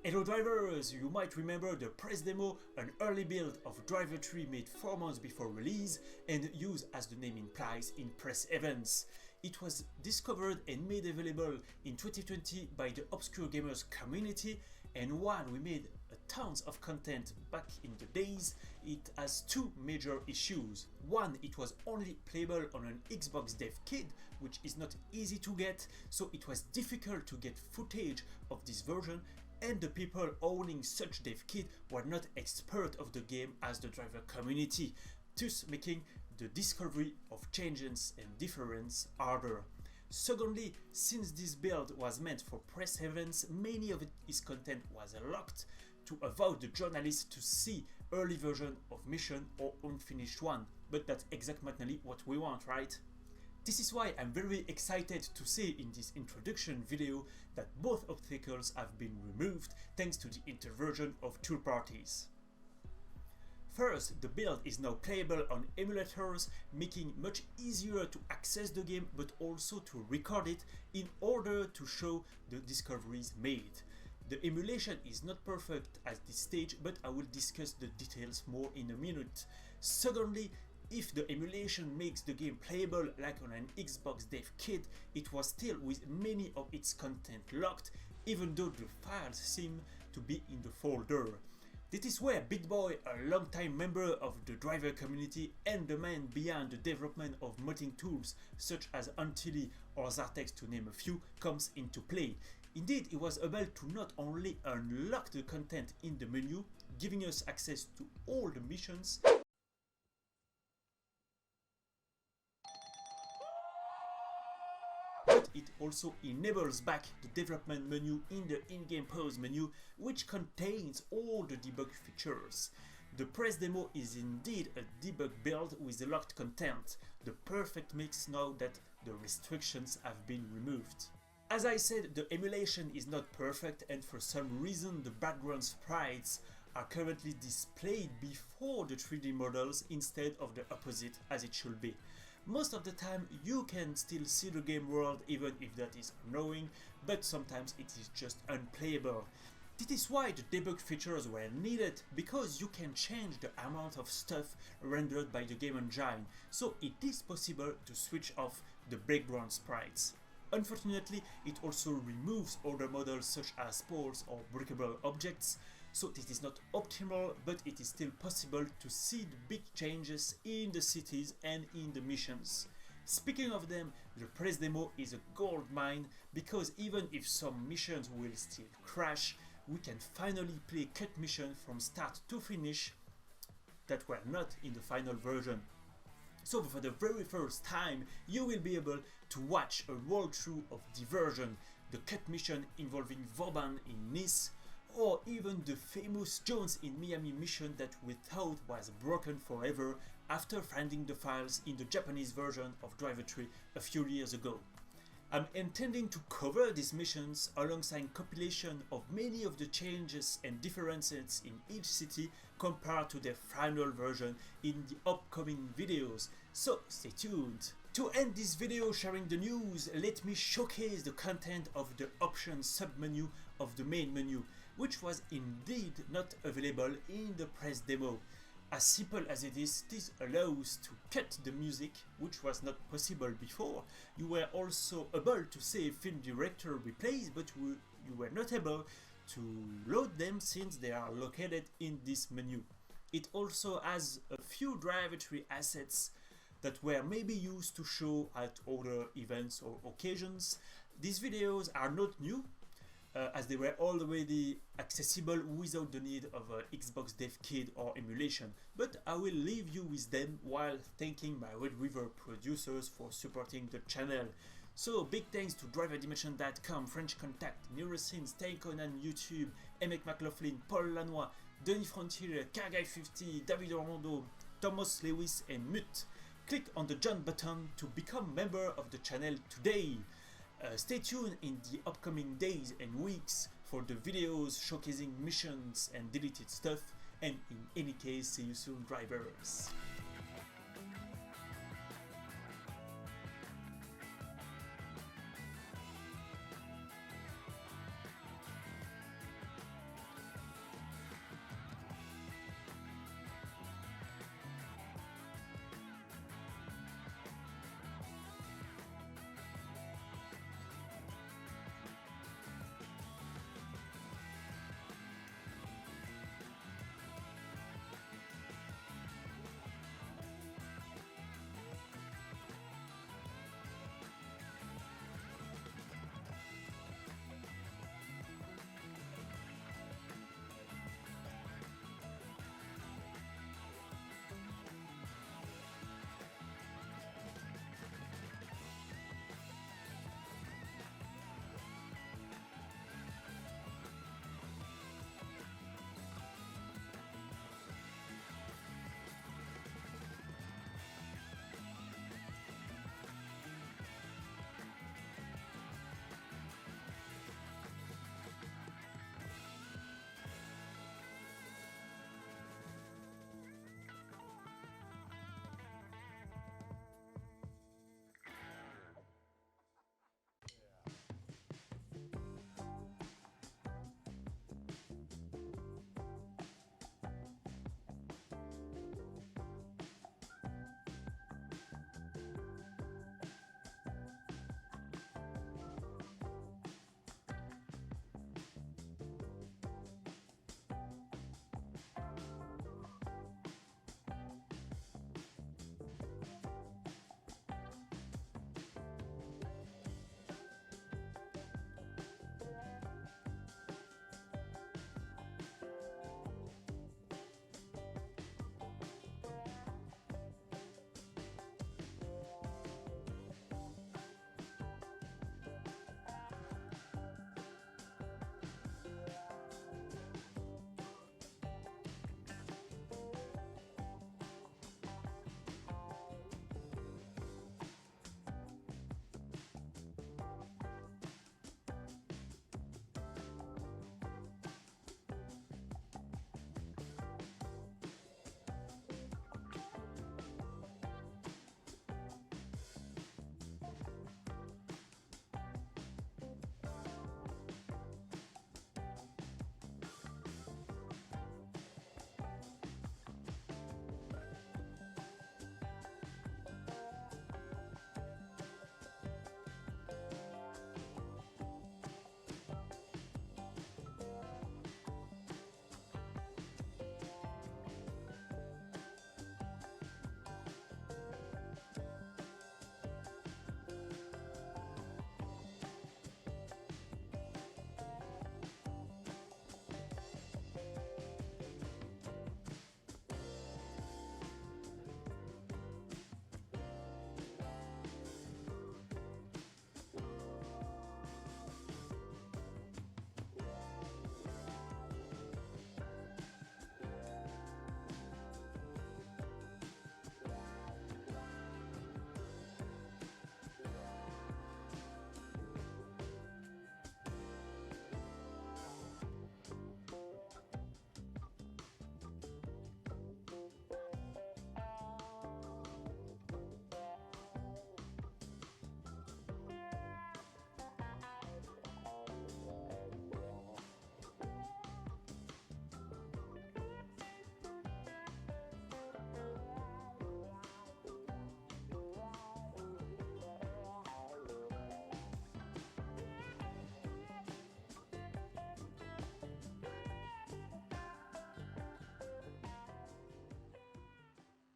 Hello drivers! You might remember the press demo, an early build of DRIV3R made 4 months before release and used, as the name implies, in press events. It was discovered and made available in 2020 by the obscure gamers community, and while we made tons of content back in the days, it has two major issues. One, it was only playable on an Xbox dev kit, which is not easy to get, so it was difficult to get footage of this version, and the people owning such dev kit were not expert of the game as the driver community, thus making the discovery of changes and difference harder. Secondly, since this build was meant for press events, many of its content was locked to avoid the journalists to see early version of mission or unfinished one, but that's exactly what we want, right? This is why I'm very excited to say in this introduction video that both obstacles have been removed thanks to the intervention of third parties. First, the build is now playable on emulators, making much easier to access the game but also to record it in order to show the discoveries made. The emulation is not perfect at this stage, but I will discuss the details more in a minute. Secondly, if the emulation makes the game playable like on an Xbox dev kit, it was still with many of its content locked, even though the files seem to be in the folder. This is where BitBoy, a long-time member of the driver community and the man behind the development of modding tools such as Antilli or Zartex to name a few, comes into play. Indeed, he was able to not only unlock the content in the menu, giving us access to all the missions, but it also enables back the development menu in the in-game pause menu, which contains all the debug features. The press demo is indeed a debug build with locked content, the perfect mix now that the restrictions have been removed. As I said, the emulation is not perfect, and for some reason the background sprites are currently displayed before the 3D models instead of the opposite as it should be. Most of the time you can still see the game world even if that is annoying, but sometimes it is just unplayable. This is why the debug features were needed, because you can change the amount of stuff rendered by the game engine, so it is possible to switch off the background sprites. Unfortunately, it also removes other models such as poles or breakable objects, so this is not optimal, but it is still possible to see the big changes in the cities and in the missions. Speaking of them, the press demo is a gold mine, because even if some missions will still crash, we can finally play cut missions from start to finish that were not in the final version. So for the very first time, you will be able to watch a walkthrough of Diversion, the cut mission involving Vauban in Nice, or even the famous Jones in Miami mission that we thought was broken forever after finding the files in the Japanese version of DRIV3R a few years ago. I'm intending to cover these missions alongside compilation of many of the changes and differences in each city compared to their final version in the upcoming videos, so stay tuned. To end this video sharing the news, let me showcase the content of the options submenu of the main menu, which was indeed not available in the press demo. As simple as it is, this allows to cut the music, which was not possible before. You were also able to save film director replays, but you were not able to load them since they are located in this menu. It also has a few DRIV3R assets that were maybe used to show at other events or occasions. These videos are not new, as they were already accessible without the need of an Xbox dev kit or emulation, but I will leave you with them while thanking my Red River producers for supporting the channel. So big thanks to driverdimension.com, French Contact, Neurosyn, Stay Conan, YouTube, Emek McLaughlin, Paul Lanois, Denis Frontier, Carguy50, David Orlando, Thomas Lewis and Mute. Click on the join button to become member of the channel today. Stay tuned in the upcoming days and weeks for the videos showcasing missions and deleted stuff, and in any case, see you soon drivers.